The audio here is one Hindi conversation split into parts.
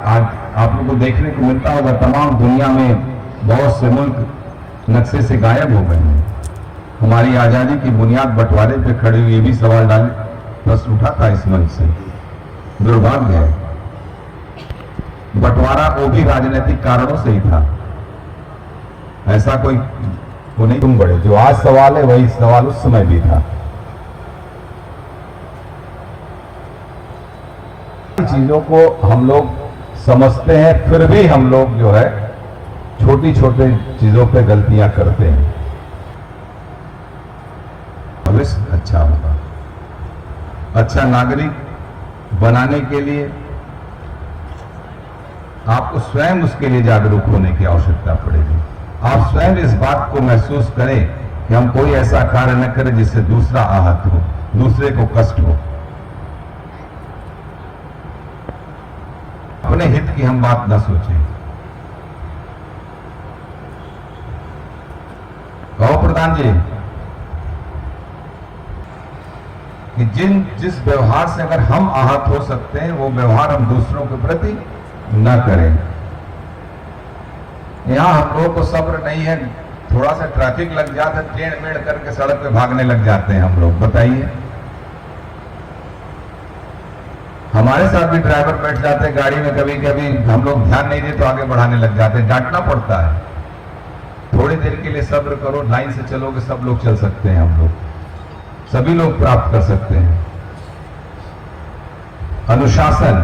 आज आप लोगों को देखने को मिलता होगा, तमाम दुनिया में बहुत से मुल्क नक्शे से गायब हो गए हैं। हमारी आज़ादी की बुनियाद बंटवारे पे खड़ी हुई, ये भी सवाल प्रश्न उठा था इस मंच से। दुर्भाग्य है, बंटवारा वो भी राजनीतिक कारणों से ही था, ऐसा कोई वो नहीं। तुम बड़े, जो आज सवाल है वही सवाल उस समय भी था। चीजों को हम लोग समझते हैं, फिर भी हम लोग जो है छोटी छोटी चीजों पे गलतियां करते हैं। भविष्य अच्छा होगा, अच्छा नागरिक बनाने के लिए आपको स्वयं उसके लिए जागरूक होने की आवश्यकता पड़ेगी। आप स्वयं इस बात को महसूस करें कि हम कोई ऐसा कार्य न करें जिससे दूसरा आहत हो, दूसरे को कष्ट हो। अपने हित की हम बात न सोचें। कहो प्रधान जी कि जिस व्यवहार से अगर हम आहत हो सकते हैं, वो व्यवहार हम दूसरों के प्रति न करें। यहां हम लोगों को सब्र नहीं है, थोड़ा सा ट्रैफिक लग जाता है, टेढ़ मेढ़ करके सड़क पे भागने लग जाते हैं हम लोग। बताइए, हमारे साथ भी ड्राइवर बैठ जाते हैं गाड़ी में, कभी कभी हम लोग ध्यान नहीं दे तो आगे बढ़ाने लग जाते हैं, डांटना पड़ता है। थोड़ी देर के लिए सब्र करो, लाइन से चलोगे, सब लोग चल सकते हैं, हम लोग सभी लोग प्राप्त कर सकते हैं। अनुशासन,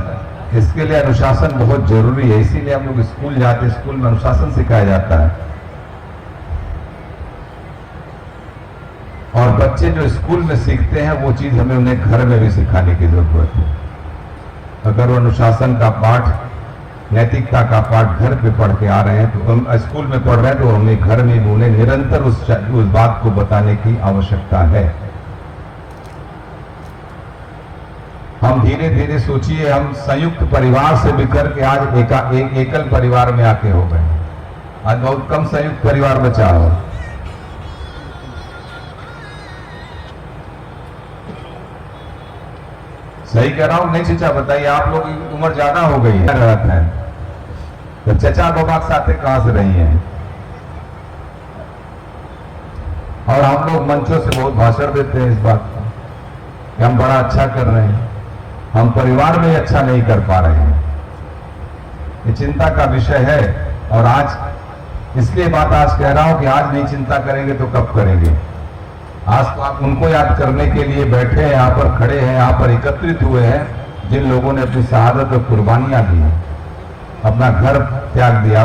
इसके लिए अनुशासन बहुत जरूरी है, इसीलिए हम लोग स्कूल जाते हैं, स्कूल में अनुशासन सिखाया जाता है। और बच्चे जो स्कूल में सीखते हैं वो चीज हमें उन्हें घर में भी सिखाने की जरूरत है। अगर वो अनुशासन का पाठ, नैतिकता का पाठ घर पे पढ़ के आ रहे हैं, तो हम स्कूल में पढ़ रहे हैं, तो हमें घर में भी उन्हें निरंतर उस बात को बताने की आवश्यकता है। हम धीरे धीरे सोचिए, हम संयुक्त परिवार से बिखर के आज एकल परिवार में आके हो गए। आज बहुत कम संयुक्त परिवार बचा हो। सही कह रहा हूं नहीं चचा? बताइए, आप लोग की उम्र ज्यादा हो गई है, तो चचा बाबा के साथ कहां से रही हैं? और हम लोग मंचों से बहुत भाषण देते हैं इस बात का कि हम बड़ा अच्छा कर रहे हैं, हम परिवार में अच्छा नहीं कर पा रहे हैं। ये चिंता का विषय है। और आज इसलिए बात आज कह रहा हूं कि आज नहीं चिंता करेंगे तो कब करेंगे? आज तो आप उनको याद करने के लिए बैठे हैं, यहाँ पर खड़े हैं, यहाँ पर एकत्रित हुए हैं जिन लोगों ने अपनी शहादत और कुर्बानियां दी, अपना घर त्याग दिया,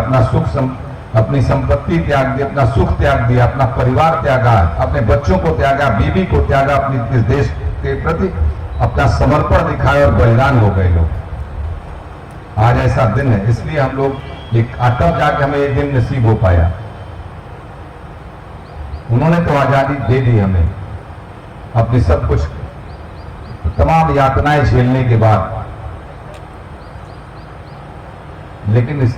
अपनी संपत्ति त्याग दी, अपना सुख त्याग दिया, अपना परिवार त्यागा, अपने बच्चों को त्यागा, बीवी को त्यागा, अपने इस देश के प्रति अपना समर्पण दिखाया और बलिदान हो गए लोग। आज ऐसा दिन है, इसलिए हम लोग एक तब जाके हमें ये दिन नसीब हो पाया। उन्होंने तो आजादी दे दी हमें, अपनी सब कुछ तमाम यातनाएं झेलने के बाद, लेकिन इस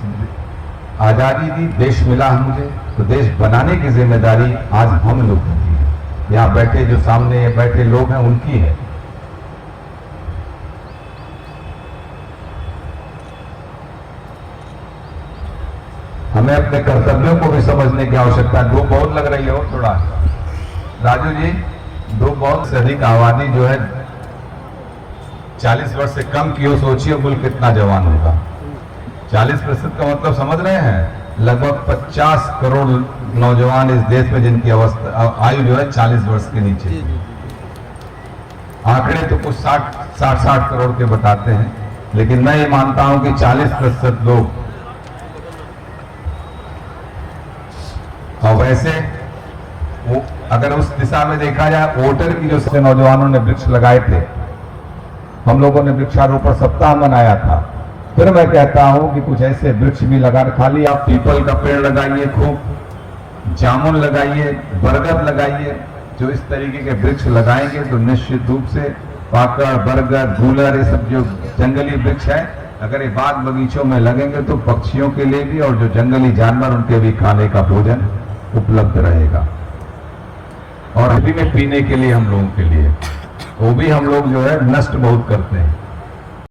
आजादी दी, देश मिला मुझे, तो देश बनाने की जिम्मेदारी आज हम लोगों की है। यहाँ बैठे जो सामने बैठे लोग हैं उनकी है। हमें अपने कर्तव्यों को भी समझने की आवश्यकता है। धूप बहुत लग रही है, और थोड़ा राजू जी, धूप बहुत से अधिक आबादी जो है 40 वर्ष से कम की हो, सोचिए मुल्क कितना जवान होगा। 40% का मतलब समझ रहे हैं? लगभग 50 करोड़ नौजवान इस देश में जिनकी आयु जो है 40 वर्ष के नीचे। आंकड़े तो कुछ 60 करोड़ के बताते हैं, लेकिन मैं ये मानता हूं कि 40% लोग, और वैसे वो अगर उस दिशा में देखा जाए, वोटर की जो नौजवानों ने वृक्ष लगाए थे, हम लोगों ने वृक्षारोपण सप्ताह मनाया था। फिर मैं कहता हूं कि कुछ ऐसे वृक्ष भी लगा, खाली आप पीपल का पेड़ लगाइए, खूब जामुन लगाइए, बरगद लगाइए। जो इस तरीके के वृक्ष लगाएंगे तो निश्चित रूप से पाकड़, बरगद, गूलर, ये सब जो जंगली वृक्ष है, अगर ये बाग बगीचों में लगेंगे तो पक्षियों के लिए भी और जो जंगली जानवर उनके भी खाने का भोजन उपलब्ध रहेगा। और अभी में पीने के लिए हम लोगों के लिए, वो भी हम लोग जो है नष्ट बहुत करते हैं।